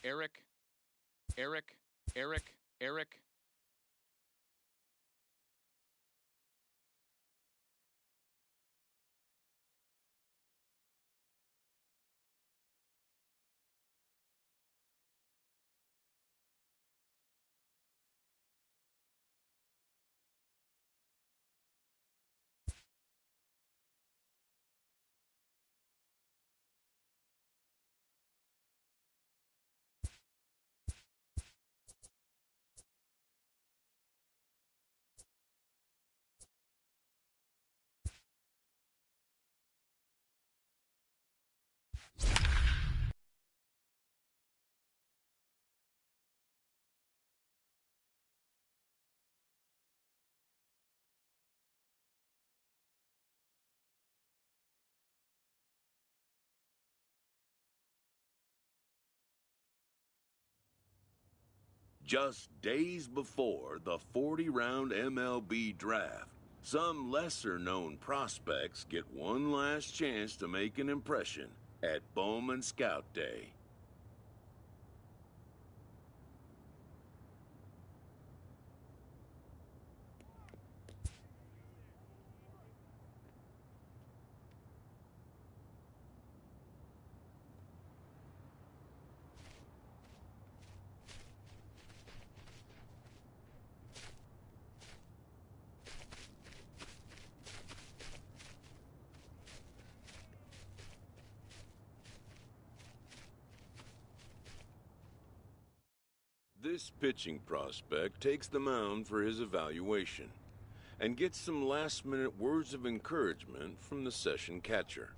Eric, Eric, Eric, Eric. Just days before the 40-round MLB draft, some lesser-known prospects get one last chance to make an impression at Bowman Scout Day. This pitching prospect takes the mound for his evaluation and gets some last-minute words of encouragement from the session catcher.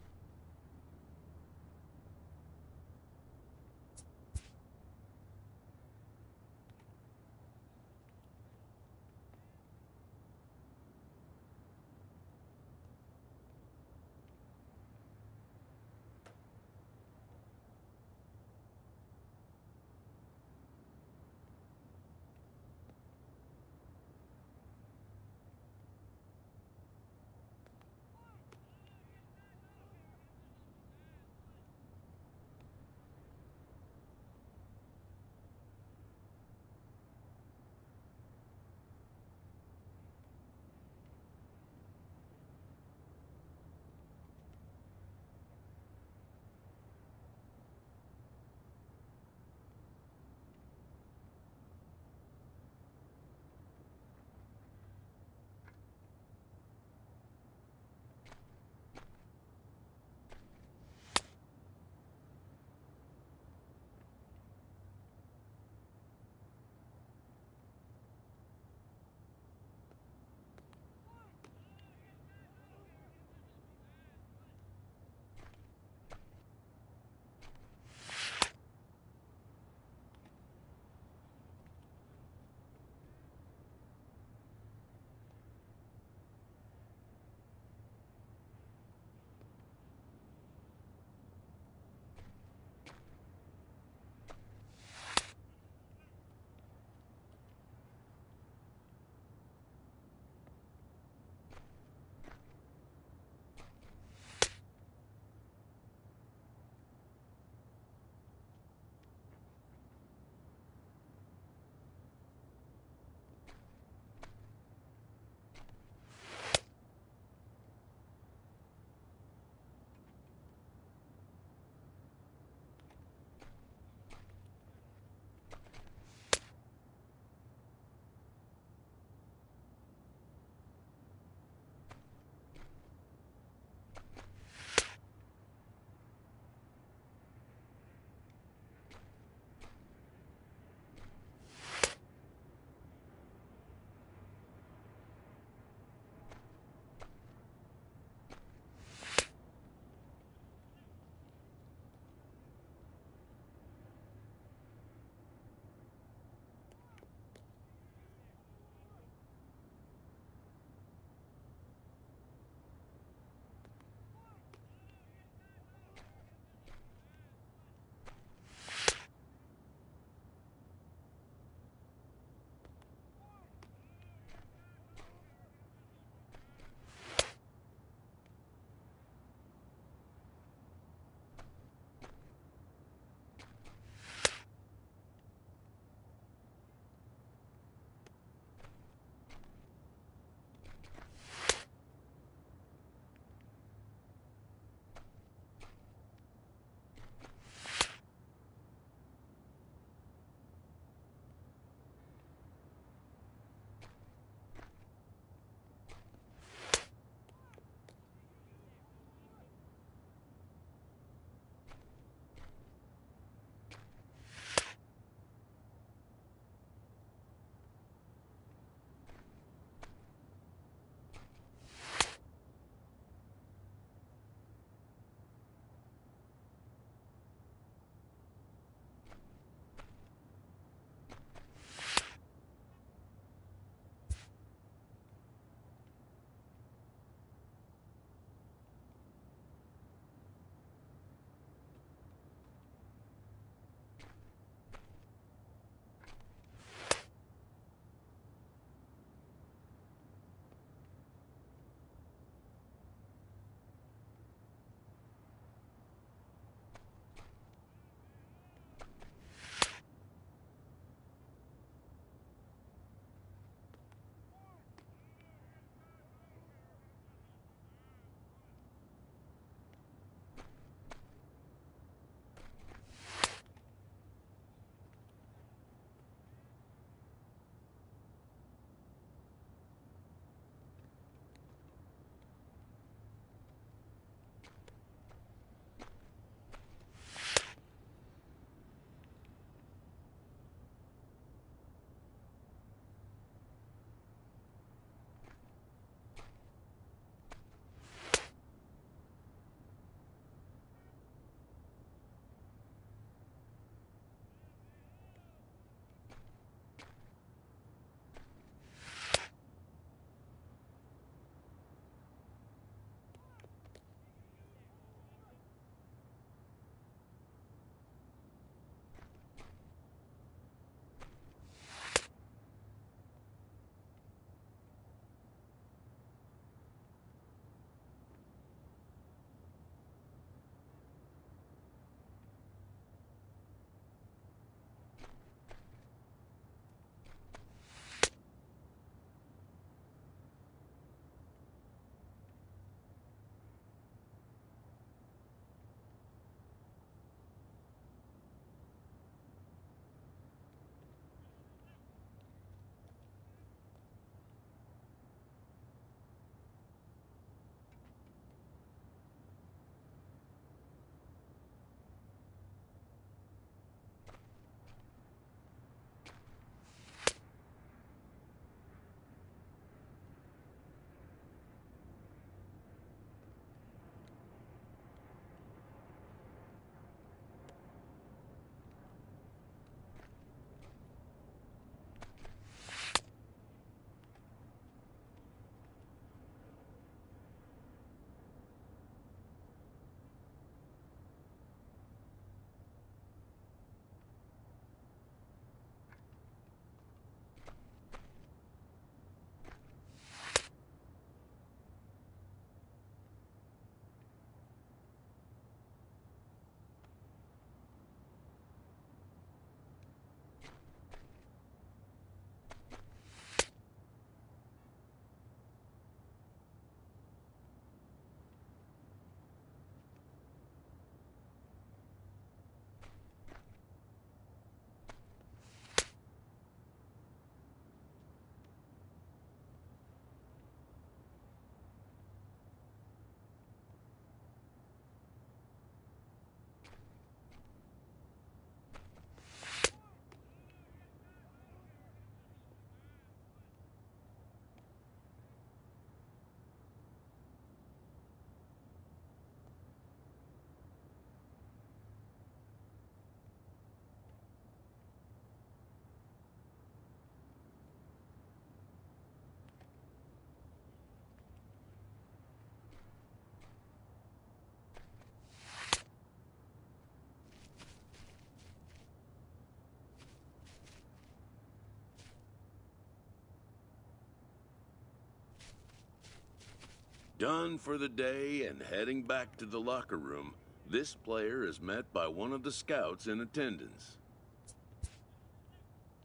Done for the day and heading back to the locker room, this player is met by one of the scouts in attendance,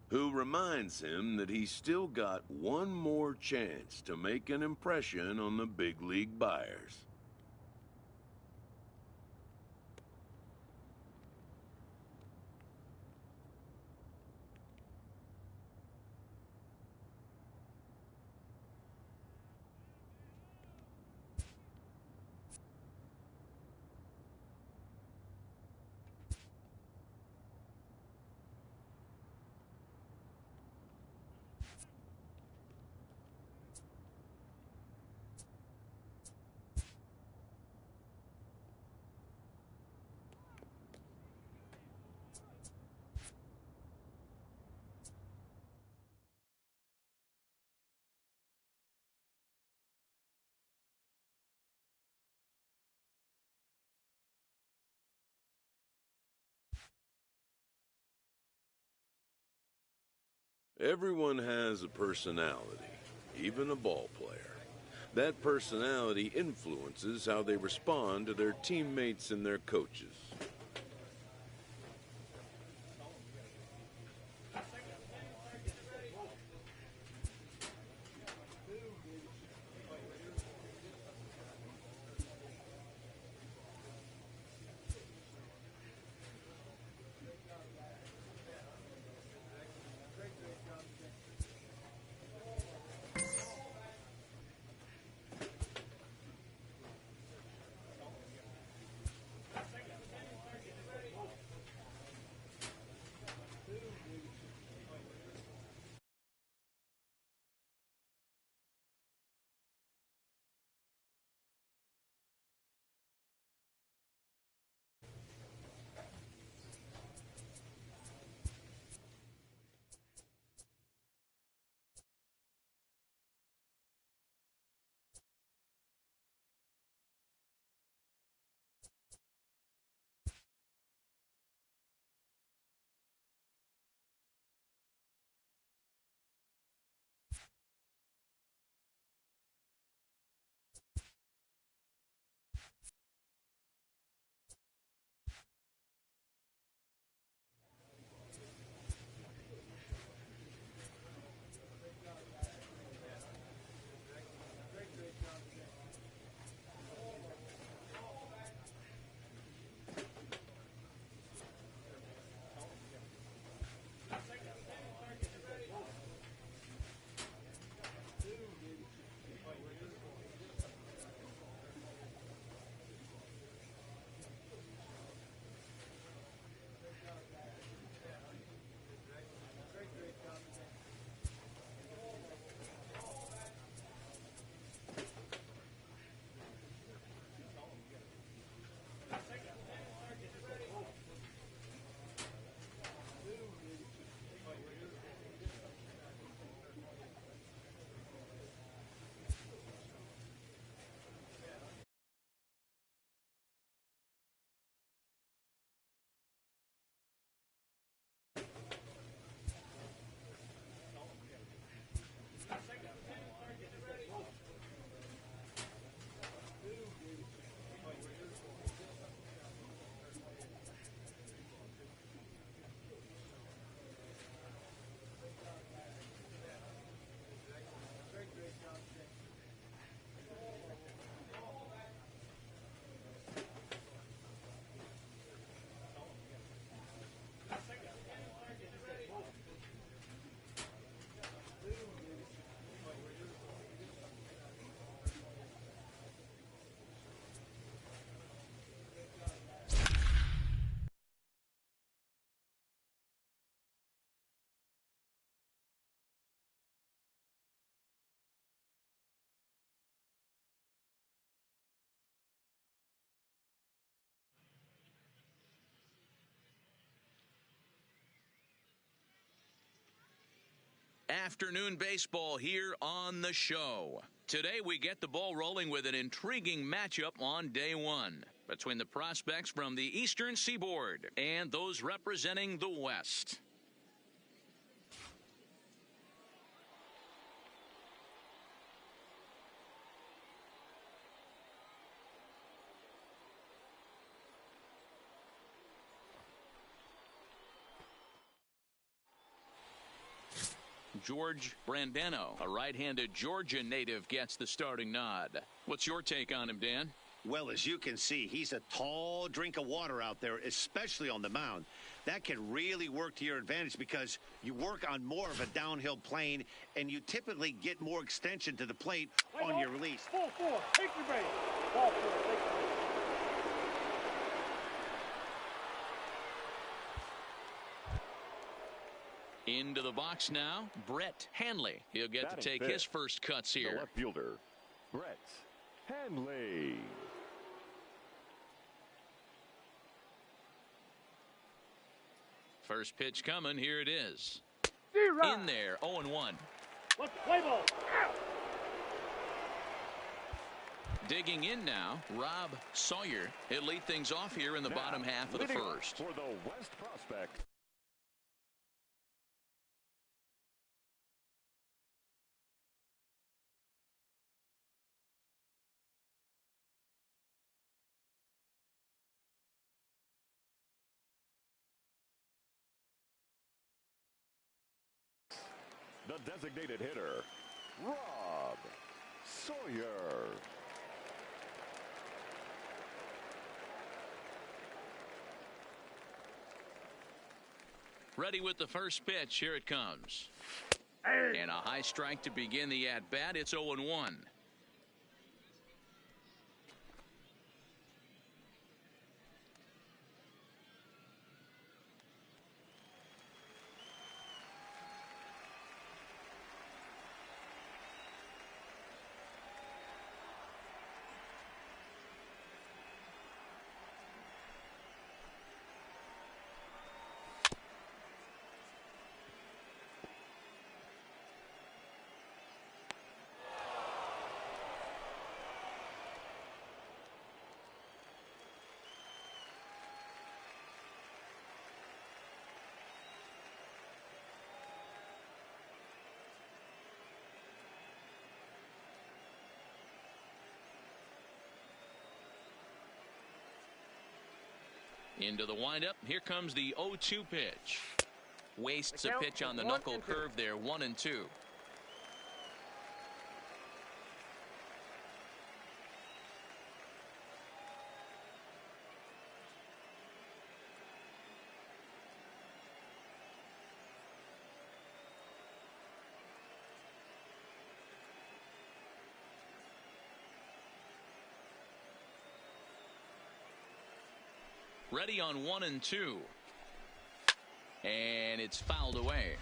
who reminds him that he's still got one more chance to make an impression on the big league buyers. Everyone has a personality, even a ball player. That personality influences how they respond to their teammates and their coaches. Afternoon baseball here on the show. Today we get the ball rolling with an intriguing matchup on day one between the prospects from the Eastern Seaboard and those representing the West. George Brandano, a right-handed Georgia native, gets the starting nod. What's your take on him, Dan? Well, as you can see, he's a tall drink of water out there, especially on the mound. That can really work to your advantage because you work on more of a downhill plane, and you typically get more extension to the plate on your release. Ball 4, take your base. Ball 4, take your base. Into the box now, Brett Hanley. He'll get to take his first cuts here. The left fielder, Brett Hanley. First pitch coming. Here it is. D-Rod. In there, 0-1. Let's play ball. Digging in now, Rob Sawyer. He'll lead things off here in the bottom half of the first. For the West prospect. The designated hitter, Rob Sawyer. Ready with the first pitch. Here it comes. And a high strike to begin the at-bat. It's 0-1. Into the windup. Here comes the 0-2 pitch. Wastes a pitch on the knuckle curve there. 1-2. Ready on 1-2. And it's fouled away.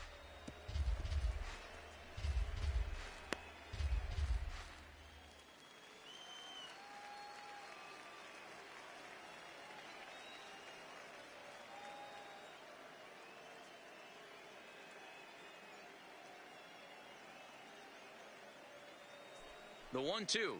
The 1-2.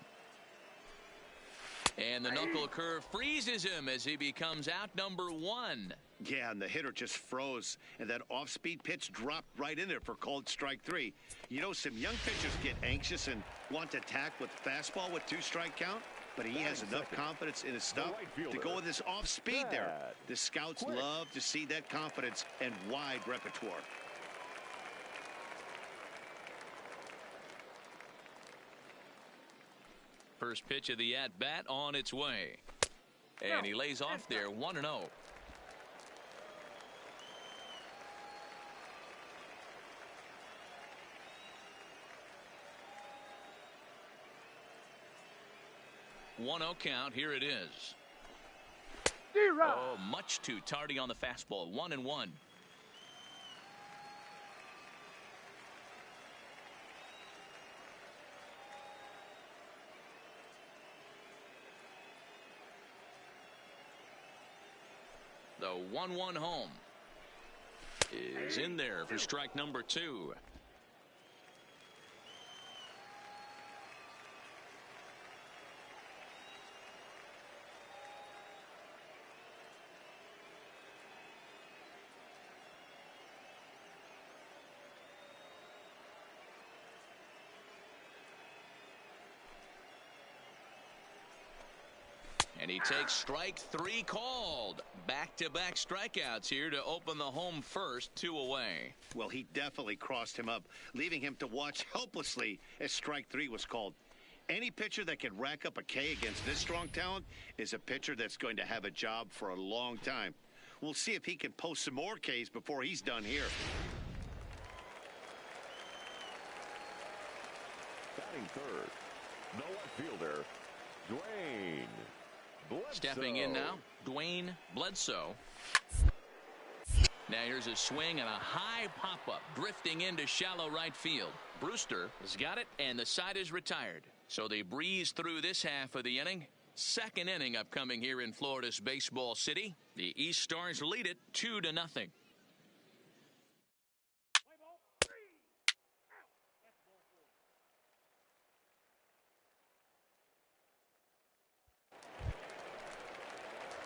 And the knuckle curve freezes him as he becomes out number 1. Yeah, and the hitter just froze, and that off-speed pitch dropped right in there for called strike 3. You know, some young pitchers get anxious and want to attack with fastball with 2-strike count, but he has enough confidence in his stuff to go with this off-speed there. The scouts love to see that confidence and wide repertoire. First pitch of the at-bat on its way. And he lays off there 1-0. One 0 count. Here it is. Oh, much too tardy on the fastball. 1-1. The 1-1 home is in there for strike number 2. And he takes strike 3 called. Back-to-back strikeouts here to open the home first, 2 away. Well, he definitely crossed him up, leaving him to watch helplessly as strike 3 was called. Any pitcher that can rack up a K against this strong talent is a pitcher that's going to have a job for a long time. We'll see if he can post some more Ks before he's done here. Batting third, the left fielder, Dwayne Bledsoe. Stepping in now, Dwayne Bledsoe. Now here's a swing and a high pop-up, drifting into shallow right field. Brewster has got it, and the side is retired. So they breeze through this half of the inning. Second inning upcoming here in Florida's Baseball City. The East Stars lead it 2-0.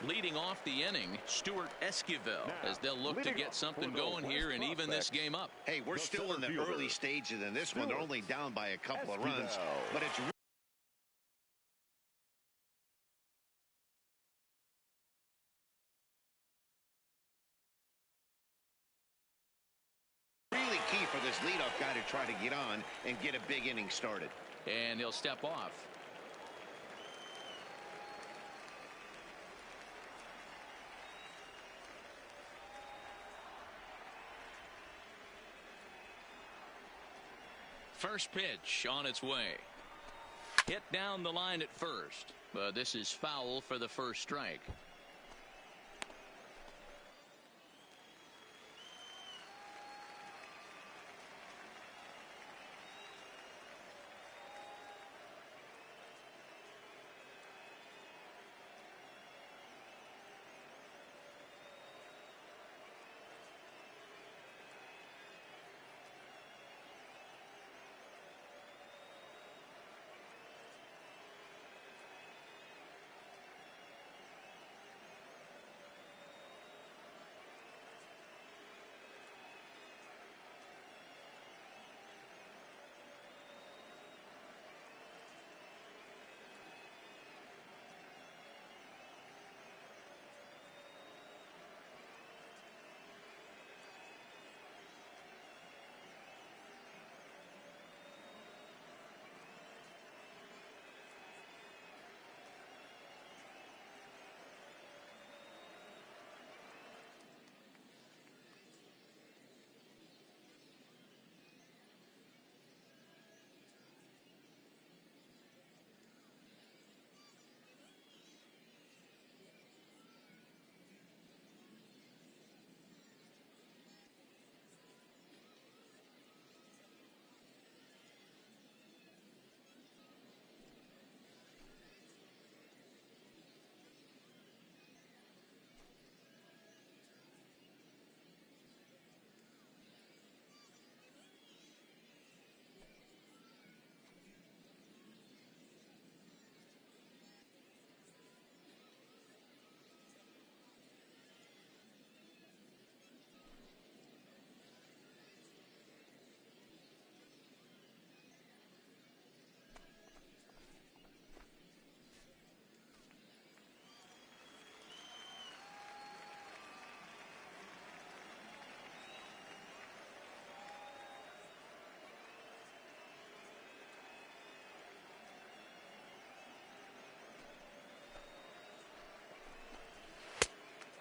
Leading off the inning, Stuart Esquivel, as they'll look to get something going here and even this game up. Hey, we're still in the early stages in this one. They're only down by a couple of runs, but it's really key for this leadoff guy to try to get on and get a big inning started. And he'll step off. First pitch on its way. Hit down the line at first, but this is foul for the first strike.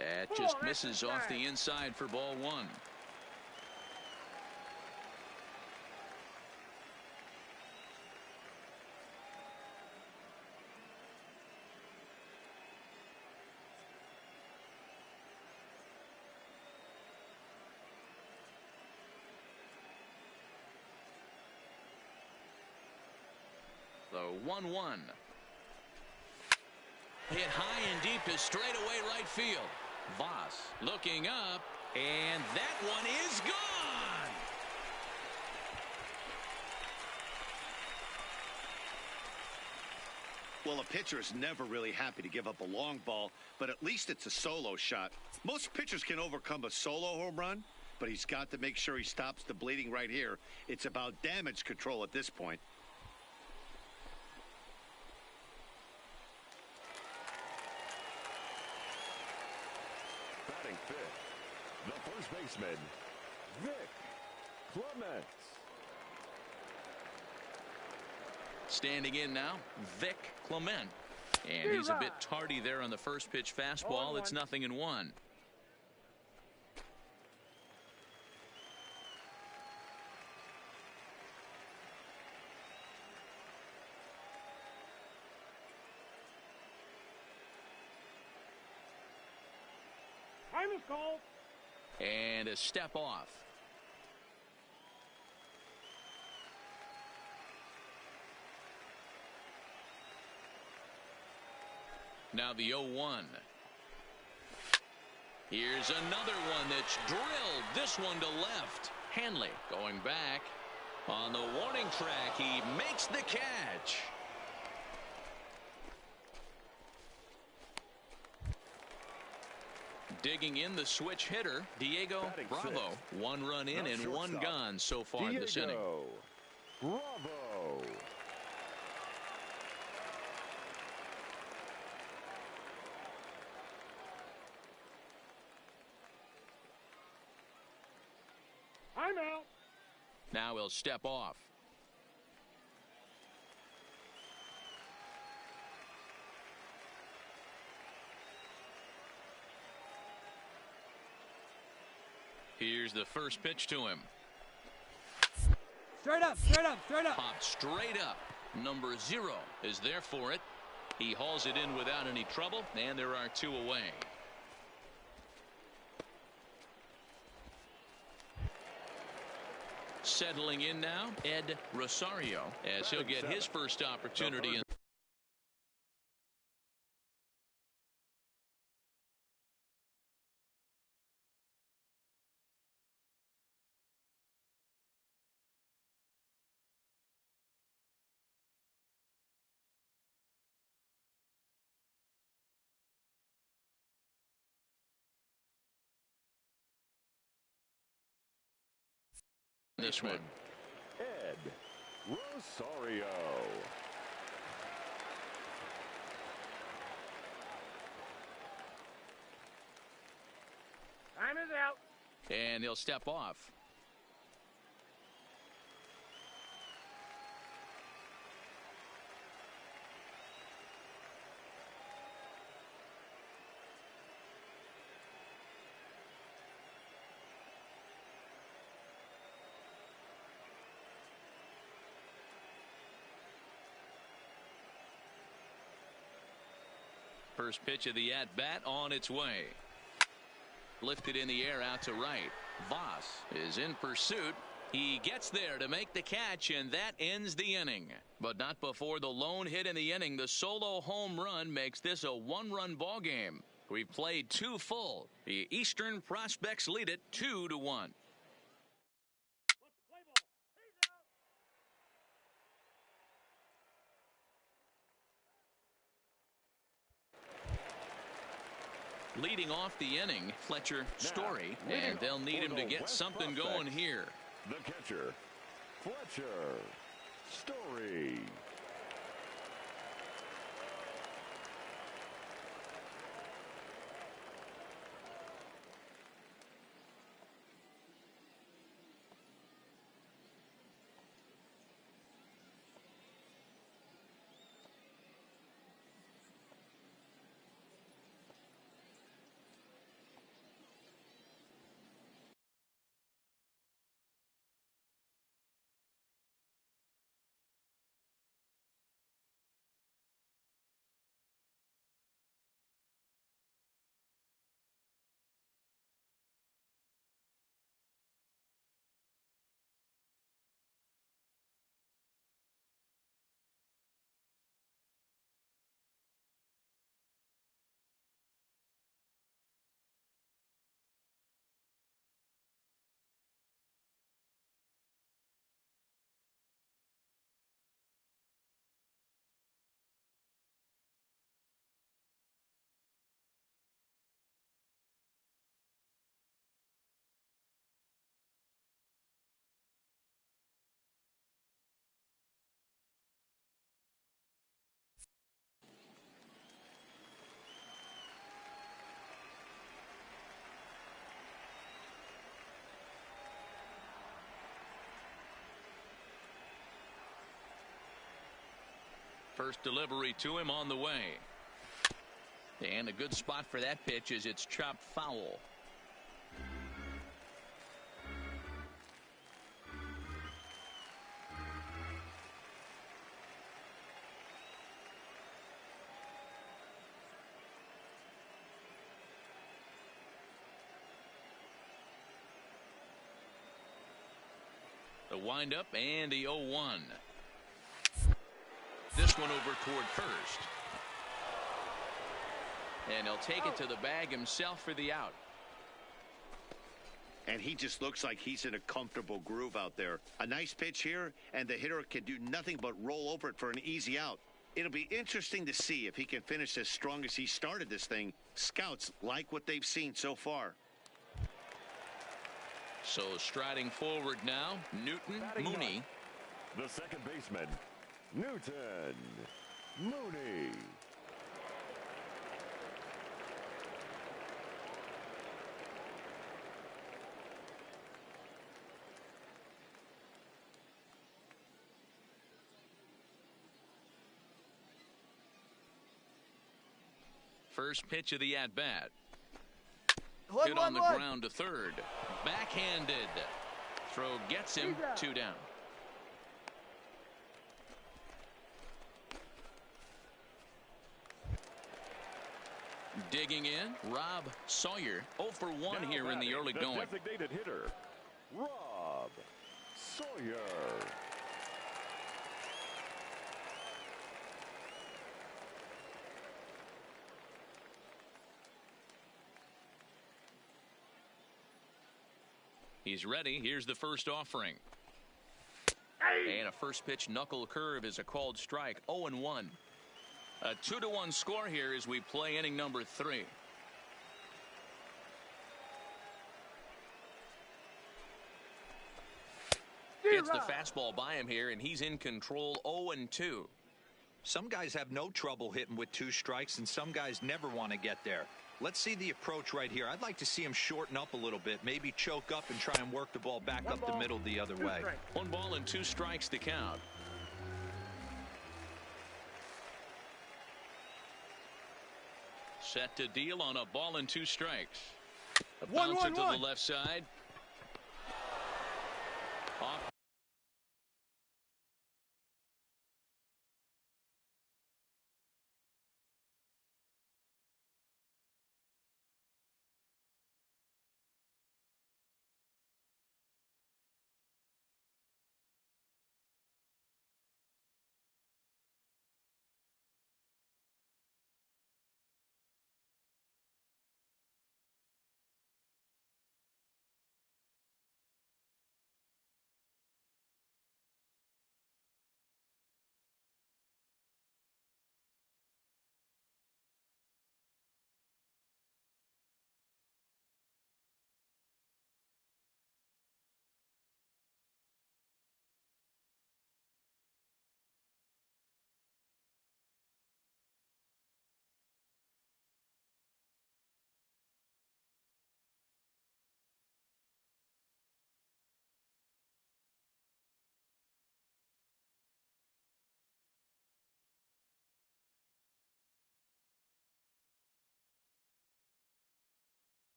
That just misses off the inside for ball 1. The 1-1. Hit high and deep to straightaway right field. Voss looking up, and that one is gone. Well, a pitcher is never really happy to give up a long ball, but at least it's a solo shot. Most pitchers can overcome a solo home run, but he's got to make sure he stops the bleeding right here. It's about damage control at this point. baseman, Vic Clements. Standing in now, Vic Clement. And he's a bit tardy there on the first pitch fastball. It's 0-1. Time is called. And a step off. Now the 0-1. Here's another one that's drilled. This one to left. Hanley going back on the warning track. He makes the catch. Digging in the switch hitter, Diego Bravo. 1 run in and 1 gone so far this inning. Bravo. I'm out. Now he'll step off. Here's the first pitch to him. Straight up, straight up, straight up. Popped straight up. Number 0 is there for it. He hauls it in without any trouble, and there are 2 away. Settling in now, Ed Rosario, as he'll get his first opportunity in this one. Ed Rosario. Time is out. And he'll step off. First pitch of the at-bat on its way. Lifted in the air out to right. Voss is in pursuit. He gets there to make the catch, and that ends the inning. But not before the lone hit in the inning. The solo home run makes this a 1-run ball game. We've played 2 full. The Eastern Prospects lead it 2-1. Leading off the inning, Fletcher Story, and they'll need him to get something going here. The catcher, Fletcher Story. First delivery to him on the way. And a good spot for that pitch as it's chopped foul. The windup and the 0-1. This one over toward first. And he'll take it to the bag himself for the out. And he just looks like he's in a comfortable groove out there. A nice pitch here, and the hitter can do nothing but roll over it for an easy out. It'll be interesting to see if he can finish as strong as he started this thing. Scouts like what they've seen so far. So striding forward now, Newton Mooney. The second baseman, Newton Mooney. First pitch of the at-bat. Hit on the ground to third. Backhanded. Throw gets him. 2 down. Digging in, Rob Sawyer. 0 for 1 here in the early going. Designated hitter, Rob Sawyer. He's ready. Here's the first offering. And a first pitch knuckle curve is a called strike. 0-1. A 2-1 score here as we play inning number 3. Gets the fastball by him here, and he's in control. 0-2. Some guys have no trouble hitting with 2 strikes, and some guys never want to get there. Let's see the approach right here. I'd like to see him shorten up a little bit, maybe choke up and try and work the ball back up the middle the other way. 1 ball and 2 strikes to count. Set to deal on a ball and 2 strikes. A bouncer to the left side. Off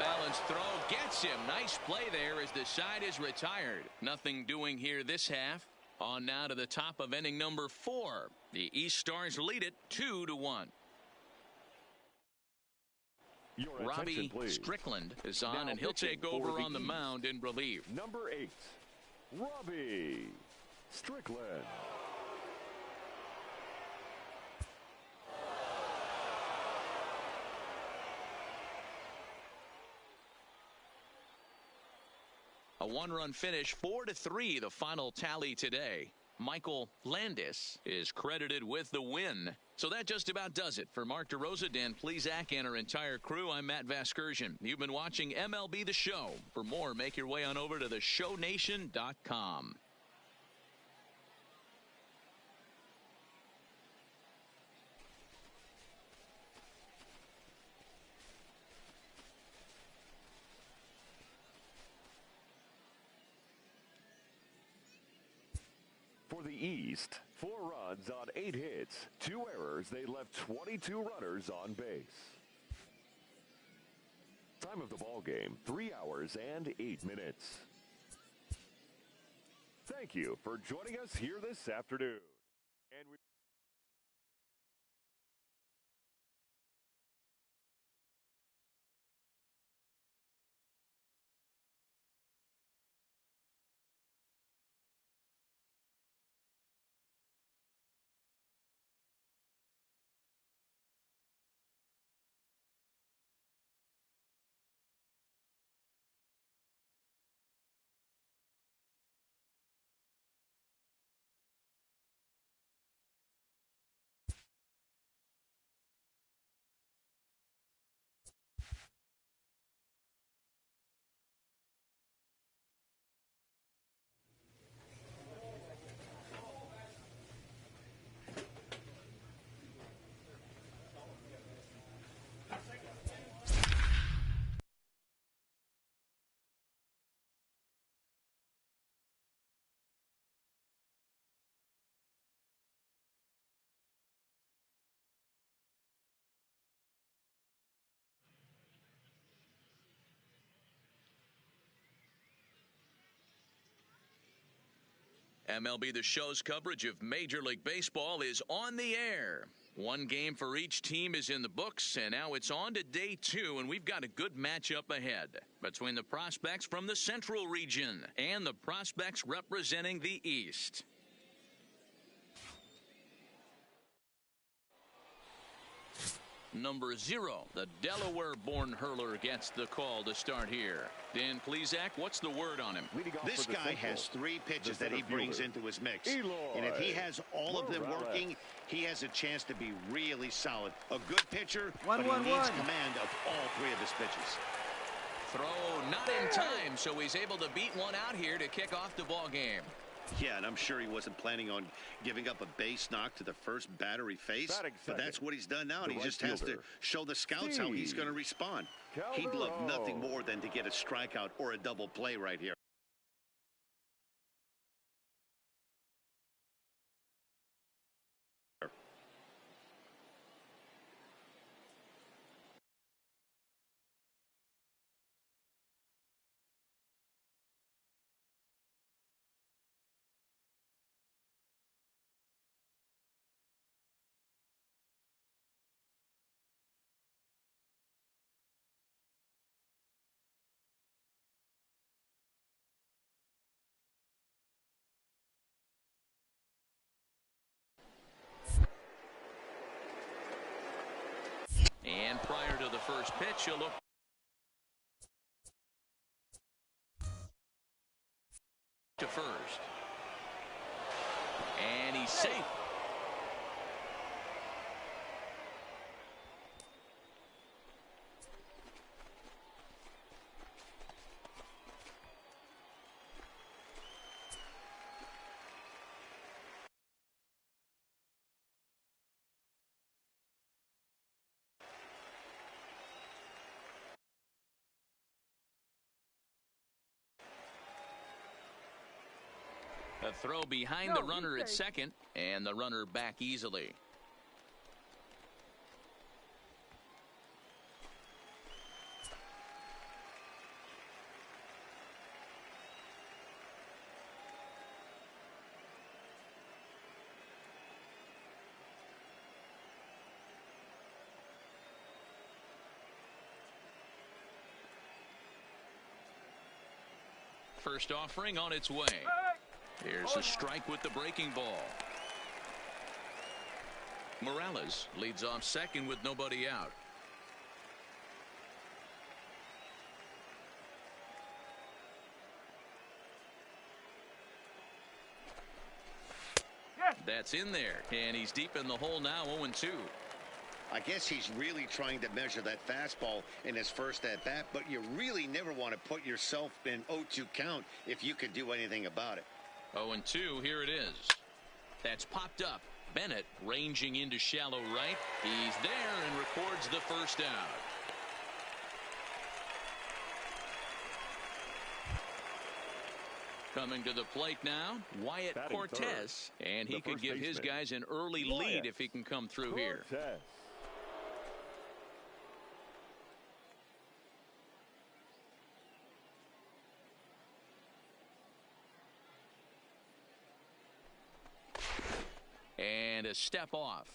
Collins' throw gets him. Nice play there as the side is retired. Nothing doing here this half. On now to the top of inning number 4. The East Stars lead it 2-1. Your Robbie attention, please. Strickland is on, Now and he'll pitching take for over the on the East. mound in relief. Number 8, Robbie Strickland. A one-run finish, 4-3, the final tally today. Michael Landis is credited with the win. So that just about does it. For Mark DeRosa, Dan Plesac, and our entire crew, I'm Matt Vasgersian. You've been watching MLB The Show. For more, make your way on over to theshownation.com. For the East, 4 runs on 8 hits, 2 errors. They left 22 runners on base. Time of the ball game, 3 hours and 8 minutes. Thank you for joining us here this afternoon. And we MLB The Show's coverage of Major League Baseball is on the air. One game for each team is in the books, and now it's on to day 2, and we've got a good matchup ahead between the prospects from the Central region and the prospects representing the East. Number 0, the Delaware-born hurler, gets the call to start here. Dan Plesac, what's the word on him? This guy has 3 pitches that he brings into his mix. Eloy And if he has all of them Morales. working, he has a chance to be really solid. A good pitcher, One, but he one, needs one. command of all 3 of his pitches. Throw not in time, so he's able to beat one out here to kick off the ball game. Yeah, and I'm sure he wasn't planning on giving up a base knock to the first batter he faced. Batting But second, that's what he's done now, and the he right just has to fielder, show the scouts how he's Steve going to respond. He'd love Calderon. nothing more than to get a strikeout or a double play right here. And prior to the first pitch, he'll look to first. And he's safe. A throw behind the runner at second, and the runner back easily. first offering on its way. Here's a strike with the breaking ball. Morales leads off second with nobody out. That's in there, and he's deep in the hole now, 0-2. I guess he's really trying to measure that fastball in his first at-bat, but you really never want to put yourself in 0-2 count if you could do anything about it. 0-2, here it is. That's popped up. Bennett ranging into shallow right. He's there and records the first out. Coming to the plate now, Wyatt Batting Cortez. third, And he the could first give his baseman, guys an early lead Wyatt if he can come through here. Cortez. And a step off.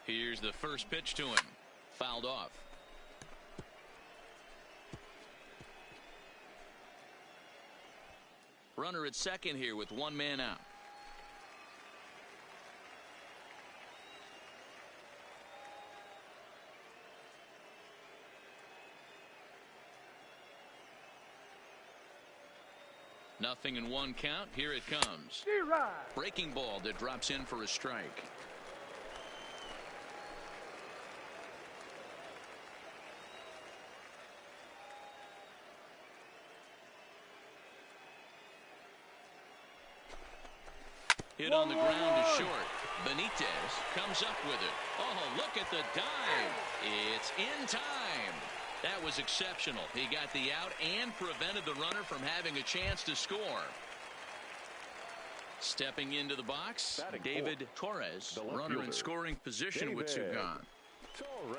Here's the first pitch to him. Fouled off. Runner at second here with one man out. Nothing in one count. Here it comes. Breaking ball that drops in for a strike. Hit on the ground is short. Benitez comes up with it. Oh, look at the dive. It's in time. That was exceptional. He got the out and prevented the runner from having a chance to score. Stepping into the box, Batting David fourth, Torres, the left runner in fielder. scoring position with two David gone. Torres.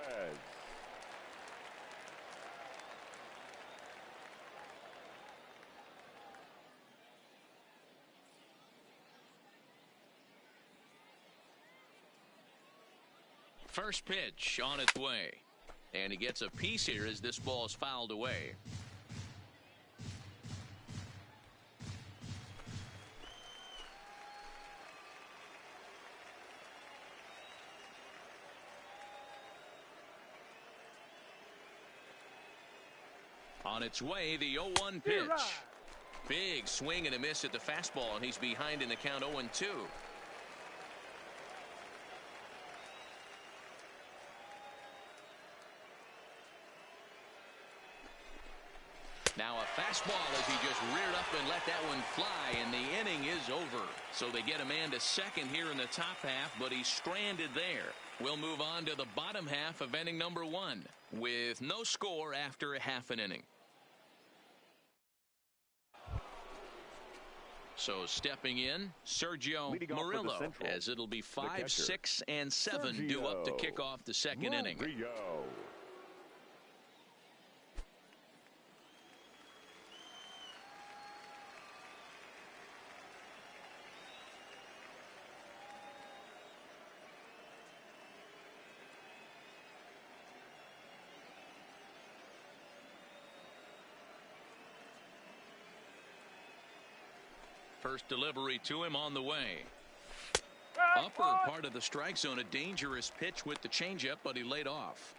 First pitch on its way. And he gets a piece here as this ball is fouled away. On its way, the 0-1 pitch. Big swing and a miss at the fastball, and he's behind in the count 0-2. Now a fastball as he just reared up and let that one fly, and the inning is over. So they get a man to second here in the top half, but he's stranded there. We'll move on to the bottom half of inning number 1 with no score after a half an inning. So stepping in, Sergio Leading off for the Murillo, Central, as it'll be 5, catcher, 6, and 7 due up to Sergio kick off the second inning. Murillo. First delivery to him on the way. Upper part of the strike zone, a dangerous pitch with the changeup, but he laid off.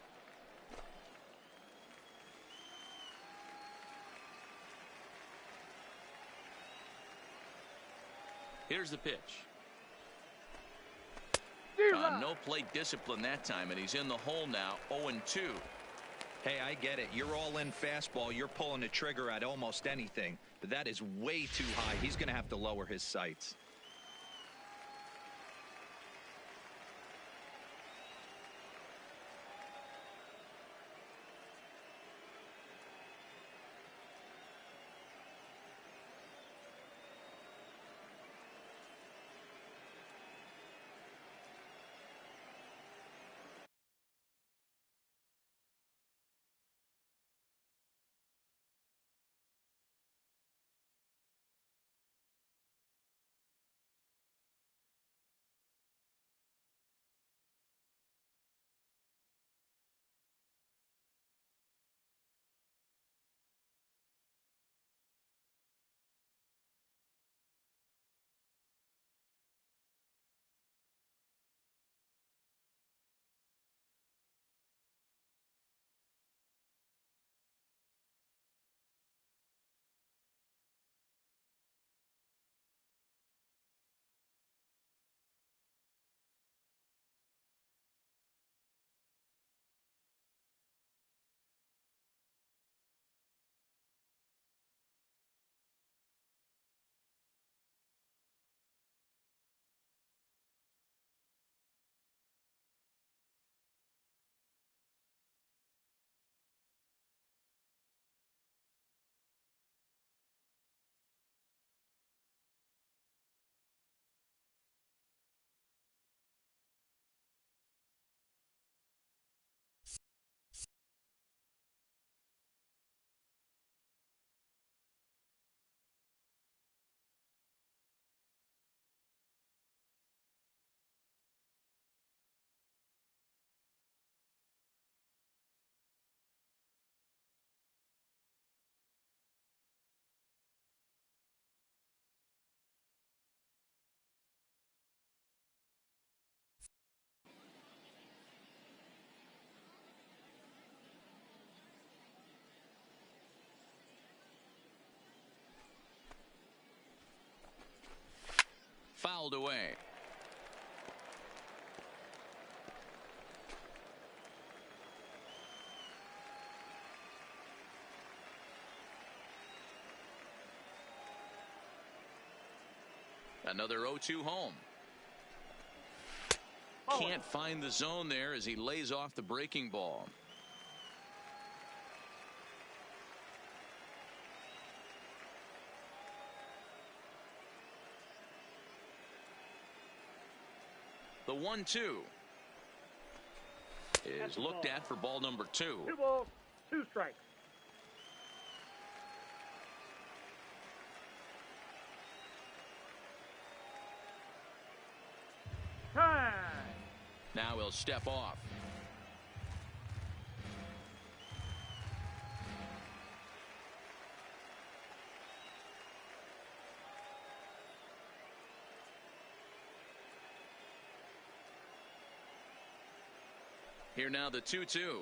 Here's the pitch. No plate discipline that time, and he's in the hole now, 0-2. Hey, I get it. You're all in fastball. You're pulling the trigger at almost anything. But that is way too high. He's going to have to lower his sights. fouled away. Another 0-2 home. Can't find the zone there as he lays off the breaking ball. The 1-2 is looked at for ball number 2. 2 balls, 2 strikes. Time. Now he'll step off. Here now the 2-2.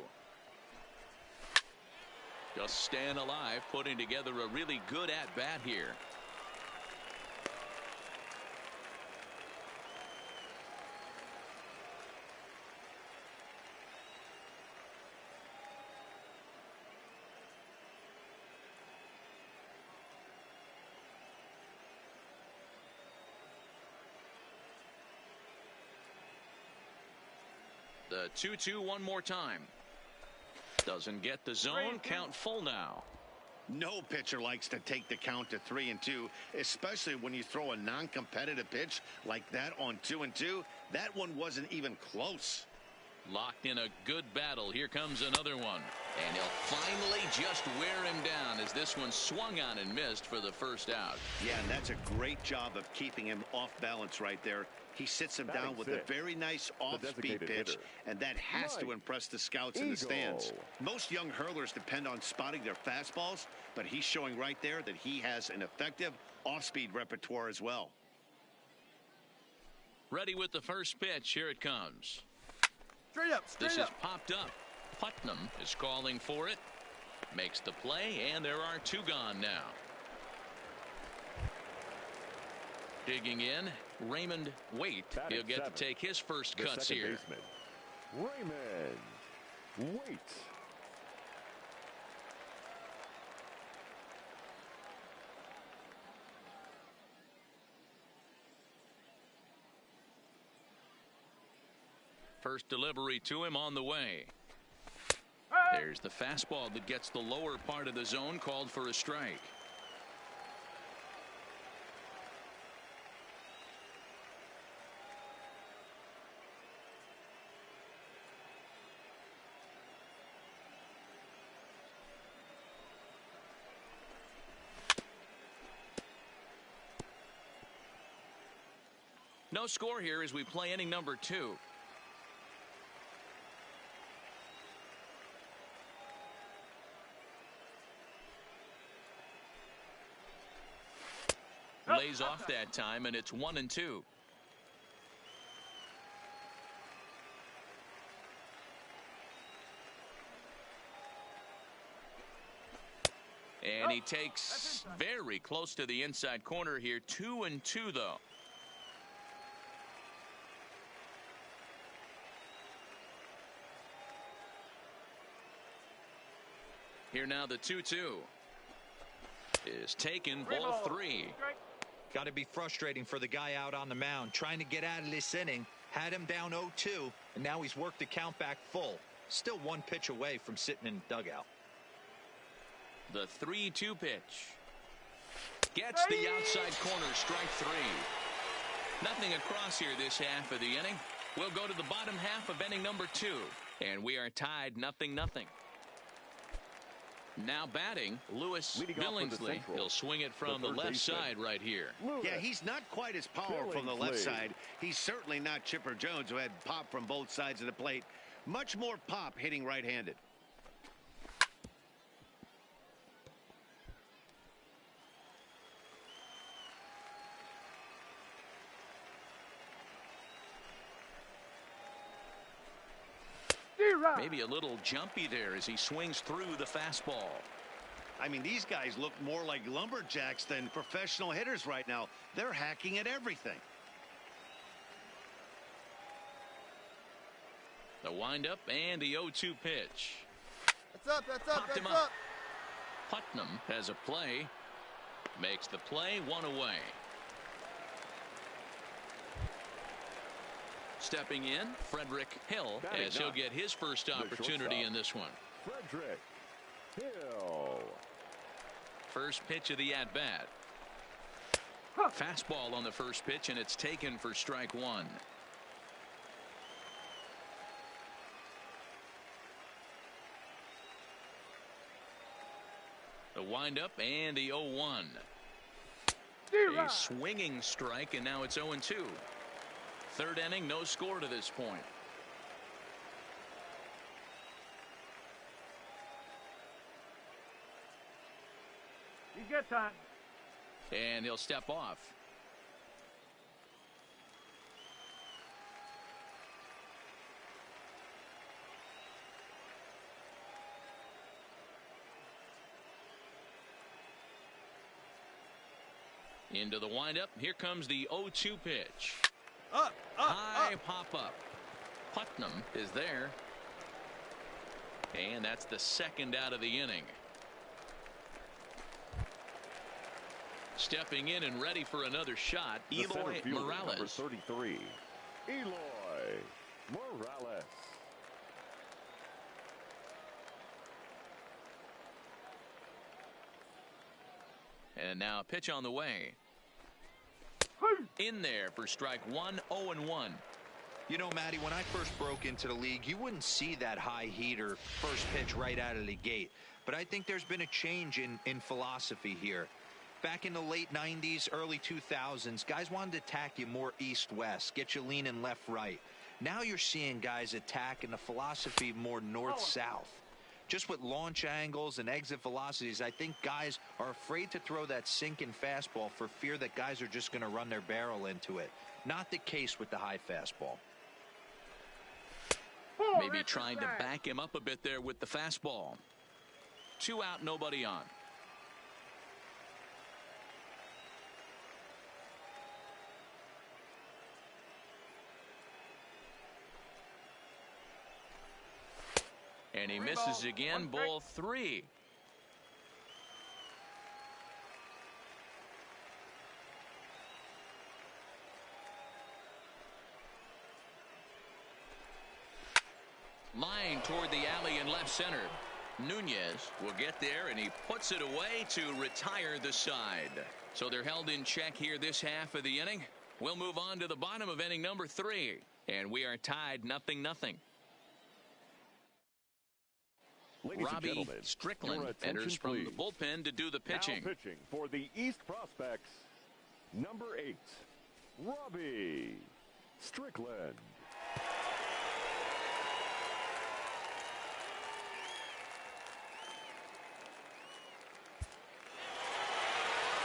Just staying alive, putting together a really good at-bat here. The 2-2 one more time. Doesn't get the zone. Count full now. No pitcher likes to take the count to 3-2, especially when you throw a non-competitive pitch like that on 2-2. That one wasn't even close. Locked in a good battle. Here comes another one. And he'll finally just wear him down as this one swung on and missed for the first out. Yeah, and that's a great job of keeping him off balance right there. He sits him down with a very nice off-speed pitch, and that has to impress the scouts in the stands. Most young hurlers depend on spotting their fastballs, but he's showing right there that he has an effective off-speed repertoire as well. Ready with the first pitch. Here it comes. Straight up, This is popped up. Putnam is calling for it. Makes the play, and there are 2 gone now. Digging in, Raymond Waite. He'll get to take his first cuts here. Baseman, Raymond Waite. First delivery to him on the way. There's the fastball that gets the lower part of the zone, called for a strike. No score here as we play inning number 2. Lays off that time, and it's 1-2. And he takes very close to the inside corner here. 2-2 though. Here now the 2-2 is taken. Ball 3. Got to be frustrating for the guy out on the mound trying to get out of this inning. Had him down 0-2, and now he's worked the count back full. Still 1 pitch away from sitting in the dugout. The 3-2 pitch gets the outside corner. Strike 3. Nothing across here this half of the inning. We'll go to the bottom half of inning number 2, and we are tied 0-0. Now batting, Lewis Billingsley. He'll swing it from the left side right here. Yeah, he's not quite as powerful from the left side. He's certainly not Chipper Jones, who had pop from both sides of the plate. Much more pop hitting right-handed. Maybe a little jumpy there as he swings through the fastball. I mean, these guys look more like lumberjacks than professional hitters right now. They're hacking at everything. The windup and the 0-2 pitch. That's up, that's up, Popped that's him up. Putnam has a play. Makes the play, 1 away. Stepping in, Frederick Hill, Batting as he'll ninth, get his first the opportunity shortstop. in this one. Frederick Hill. First pitch of the at-bat. Fastball on the first pitch, and it's taken for strike 1. The windup and the 0-1. A swinging strike, and now it's 0-2. Third inning, no score to this point. You get time. And he'll step off. Into the windup. Here comes the 0-2 pitch. High pop up. Putnam is there. And that's the second out of the inning. Stepping in and ready for another shot, The center Eloy fielder, number Morales. 33, Eloy Morales. And now a pitch on the way. In there for strike 1, 0-1. You know, Matty, when I first broke into the league, you wouldn't see that high heater first pitch right out of the gate. But I think there's been a change in philosophy here. Back in the late 90s, early 2000s, guys wanted to attack you more east-west, get you leaning left-right. Now you're seeing guys attack in the philosophy more north-south. Just with launch angles and exit velocities, I think guys are afraid to throw that sinking fastball for fear that guys are just going to run their barrel into it. Not the case with the high fastball. Maybe trying to back him up a bit there with the fastball. 2 out, nobody on. And he misses again, ball 3. Line toward the alley in left center. Nunez will get there, and he puts it away to retire the side. So they're held in check here this half of the inning. We'll move on to the bottom of inning number 3. And we are tied 0-0. Ladies and Robbie gentlemen, Strickland your attention, enters from the please. bullpen to do the pitching. Now pitching for the East Prospects, number 8, Robbie Strickland.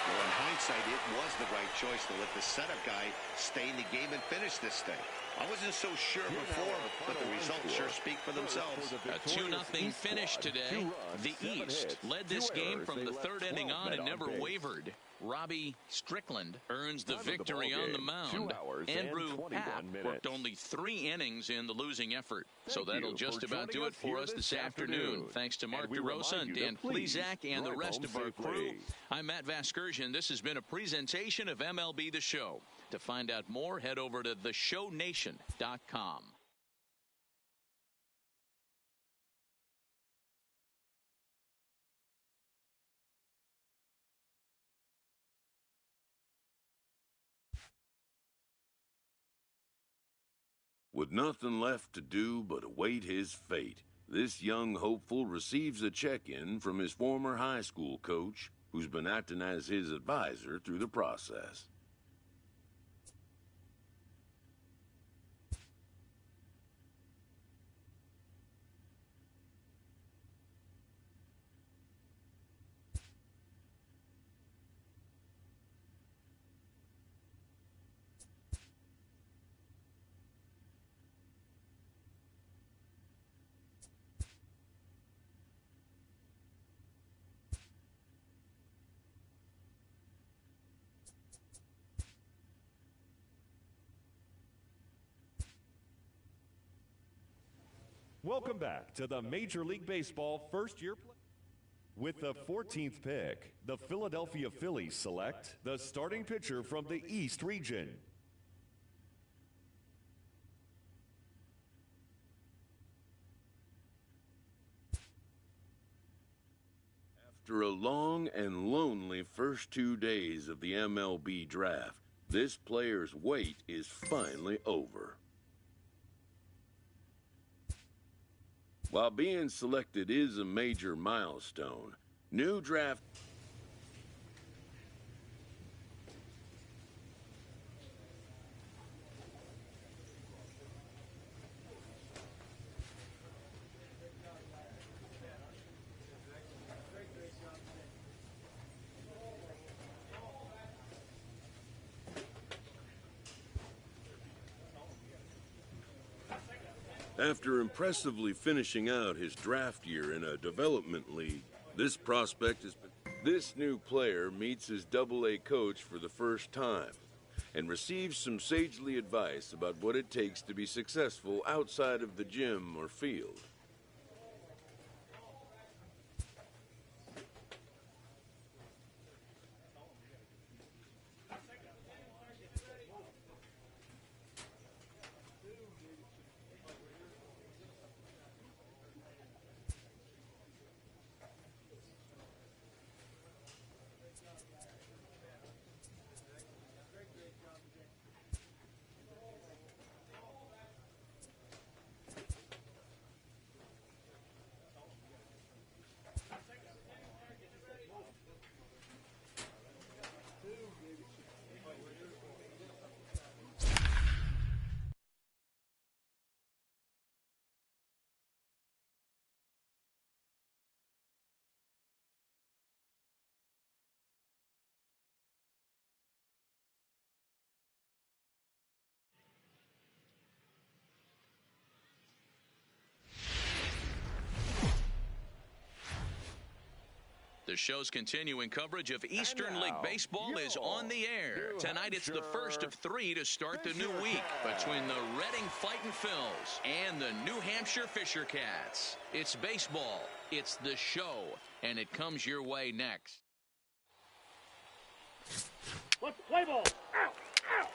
Well, in hindsight, it was the right choice to let the setup guy stay in the game and finish this thing. I wasn't so sure before, but the results sure speak for themselves. A 2-0 finish today. The East led this game from the third inning on and never wavered. Robbie Strickland earns the victory on the mound. Andrew Happ worked only 3 innings in the losing effort. So that'll just about do it for us this afternoon. Thanks to Mark DeRosa and Dan Plesac and the rest of our crew. I'm Matt Vasgersian. This has been a presentation of MLB The Show. To find out more, head over to theshownation.com. With nothing left to do but await his fate, this young hopeful receives a check-in from his former high school coach, who's been acting as his advisor through the process. Welcome back to the Major League Baseball first-year play. With the 14th pick, the Philadelphia Phillies select the starting pitcher from the East region. After a long and lonely first 2 days of the MLB draft, this player's wait is finally over. While being selected is a major milestone, new draft... After impressively finishing out his draft year in a development league, this new player meets his Double-A coach for the first time and receives some sagely advice about what it takes to be successful outside of the gym or field. The show's continuing coverage of Eastern League Baseball is on the air. Tonight it's the first of 3 to start the new week between the Reading Fightin' Phils and the New Hampshire Fisher Cats. It's baseball, it's the show, and it comes your way next. Let's play ball. Ow! Ow!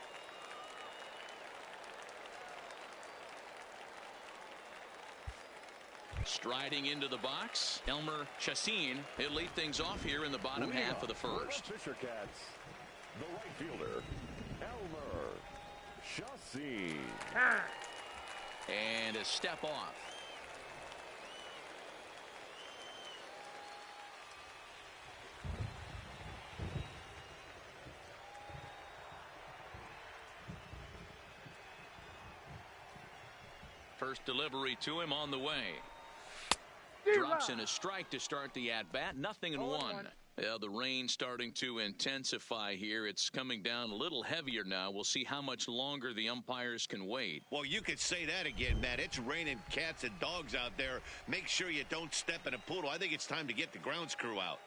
Striding into the box, Elmer Chassin. He'll lead things off here in the bottom half of the first. Fisher Cats, the right fielder, Elmer Chassin. And a step off. First delivery to him on the way. Drops in a strike to start the at-bat. 0-1. Yeah, the rain starting to intensify here. It's coming down a little heavier now. We'll see how much longer the umpires can wait. Well, you could say that again, Matt. It's raining cats and dogs out there. Make sure you don't step in a poodle. I think it's time to get the grounds crew out.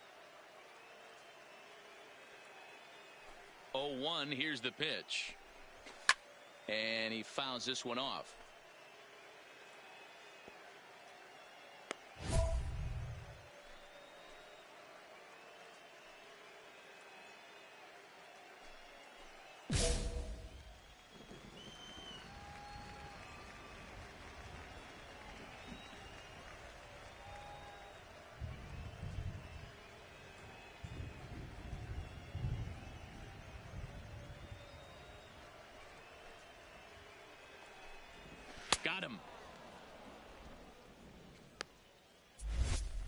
0-1, here's the pitch. And he fouls this one off. Got him.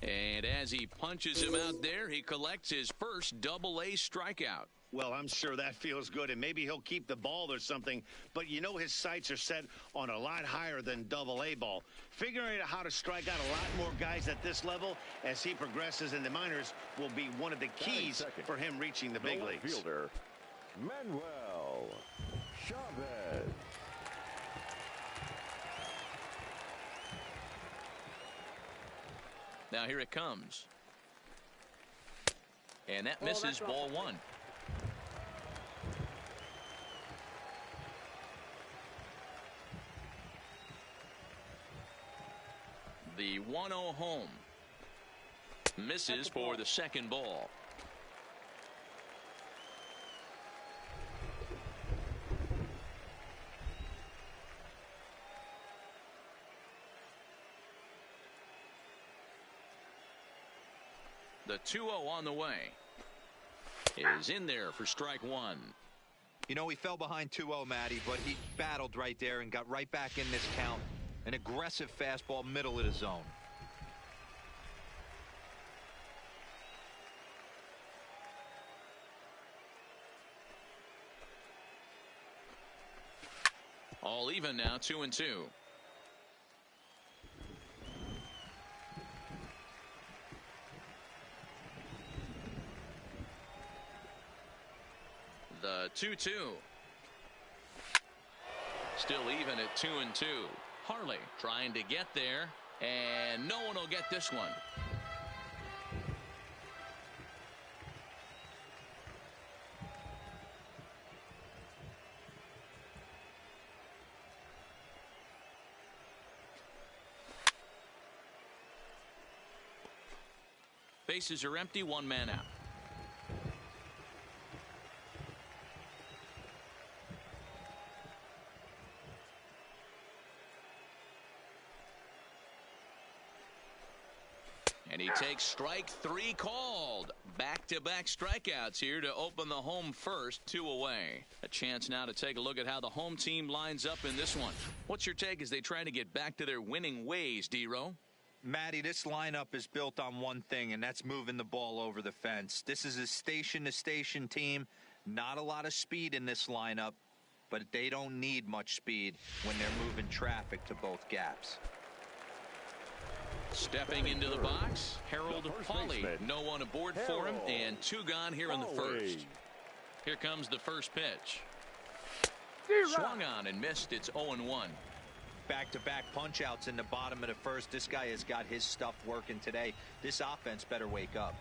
And as he punches him out there, he collects his first Double-A strikeout. Well, I'm sure that feels good, and maybe he'll keep the ball or something. But you know his sights are set on a lot higher than Double-A ball. Figuring out how to strike out a lot more guys at this level as he progresses in the minors will be one of the keys for him reaching the big leagues. Fielder, Manuel Chavez. Now here it comes. And that misses, ball one. The 1-0 home. Misses for the second ball. The 2-0 on the way is in there for strike one. You know, he fell behind 2-0, Matty, but he battled right there and got right back in this count. An aggressive fastball, middle of the zone. All even now, 2-2. The 2-2. Still even at 2-2. Harley trying to get there, and no one will get this one. Bases are empty, one man out. And he takes strike three called. Back-to-back strikeouts here to open the home first, 2 away. A chance now to take a look at how the home team lines up in this one. What's your take as they try to get back to their winning ways, D-Row? Matty, this lineup is built on one thing, and that's moving the ball over the fence. This is a station-to-station team. Not a lot of speed in this lineup, but they don't need much speed when they're moving traffic to both gaps. Stepping into the box, Harold Hawley. No one aboard for him, and 2 gone here in the first. Here comes the first pitch. Swung on and missed. It's 0-1. Back-to-back punch-outs in the bottom of the first. This guy has got his stuff working today. This offense better wake up.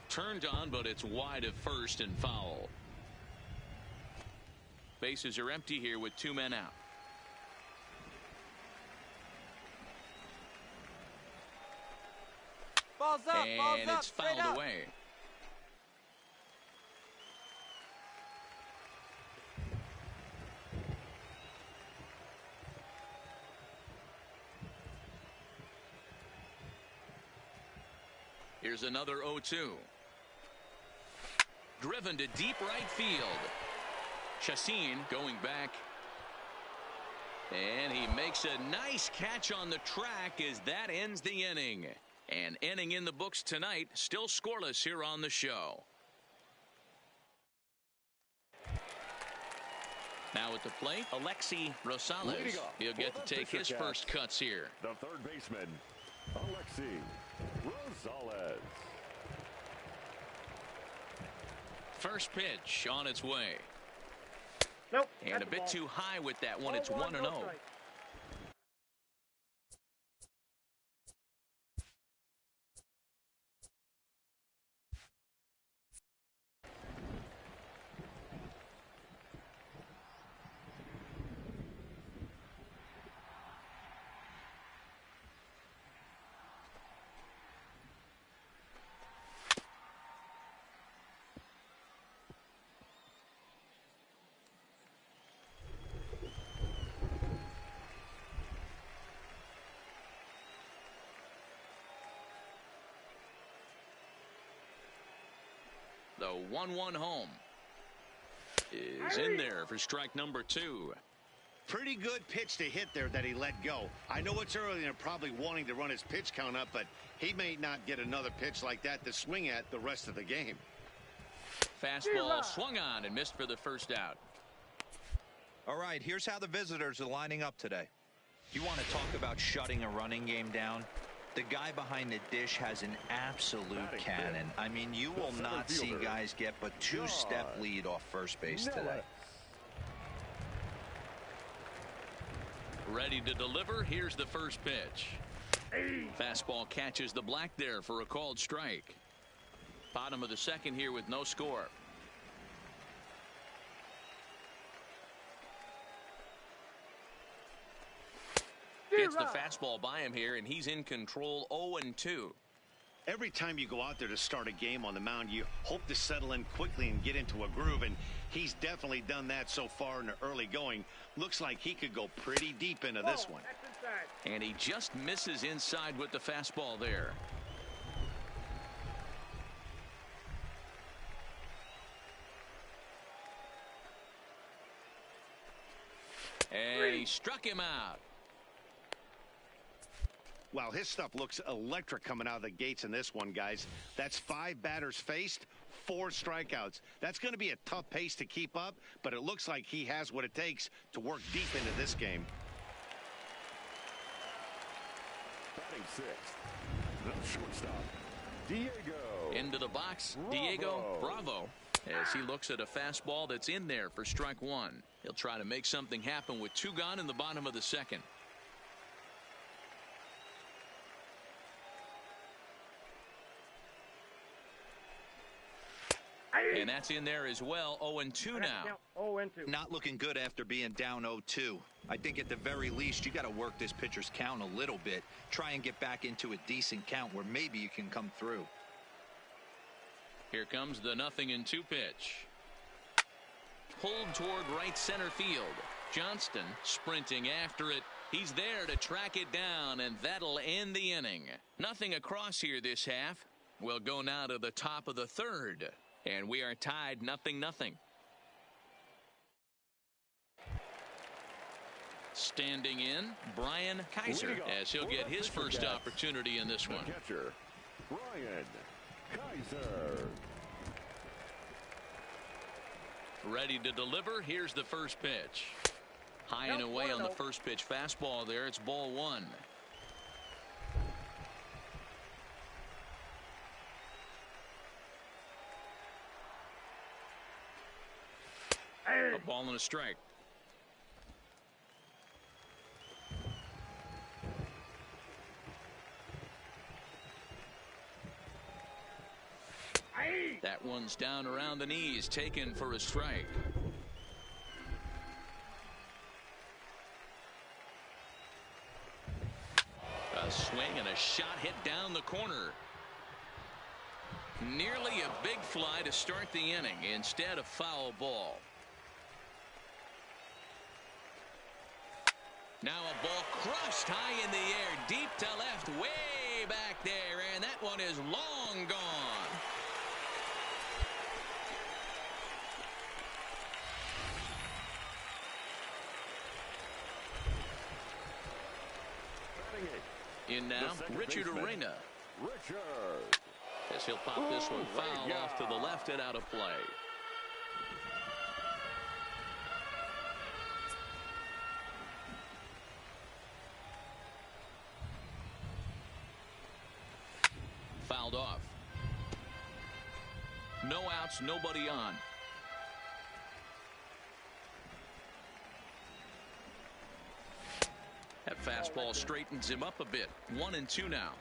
Turned on, but it's wide of first and foul. Bases are empty here with 2 men out. Balls up, and it's fouled away. Here's another 0-2. Driven to deep right field. Chacin going back. And he makes a nice catch on the track as that ends the inning. An inning in the books tonight, still scoreless here on the show. Now at the plate, Alexi Rosales. He'll get to take his first cuts here. The third baseman, Alexi Rosales. First pitch on its way. Nope. And a bit too high with that one. It's 1-0. The 1-1 home is in there for strike number 2. Pretty good pitch to hit there that he let go. I know it's early and they're probably wanting to run his pitch count up, but he may not get another pitch like that to swing at the rest of the game. Fastball swung on and missed for the first out. All right, here's how the visitors are lining up today. You want to talk about shutting a running game down? The guy behind the dish has an absolute cannon. I mean, you will not see guys get but 2-step lead off first base today. Ready to deliver. Here's the first pitch. Fastball catches the black there for a called strike. Bottom of the second here with no score. Gets the fastball by him here, and he's in control 0-2. Every time you go out there to start a game on the mound, you hope to settle in quickly and get into a groove, and he's definitely done that so far in the early going. Looks like he could go pretty deep into this one. And he just misses inside with the fastball there. And he struck him out. Wow, his stuff looks electric coming out of the gates in this one, guys. That's 5 batters faced, 4 strikeouts. That's going to be a tough pace to keep up, but it looks like he has what it takes to work deep into this game. Batting sixth, the shortstop, Diego. Into the box, Bravo. Diego Bravo, as he looks at a fastball that's in there for strike 1. He'll try to make something happen with 2 gone in the bottom of the second. And that's in there as well. 0-2 now. 0-2. Not looking good after being down 0-2. I think at the very least you got to work this pitcher's count a little bit. Try and get back into a decent count where maybe you can come through. Here comes the 0-2 pitch. Pulled toward right center field. Johnston sprinting after it. He's there to track it down, and that'll end the inning. Nothing across here this half. We'll go now to the top of the third. And we are tied 0-0. Standing in, Brian Kaiser, as he'll get his first opportunity in this one. Catcher, Brian Kaiser. Ready to deliver. Here's the first pitch. High and away on the first pitch fastball there. It's ball 1. A ball and a strike. That one's down around the knees, taken for a strike. A swing and a shot hit down the corner. Nearly a big fly to start the inning. Instead, a foul ball. Now a ball crushed high in the air, deep to left, way back there, and that one is long gone. In now, Richard Arena. As he'll pop this one foul off to the left and out of play. Fouled off. No outs, nobody on. That fastball straightens him up a bit. 1-2 now.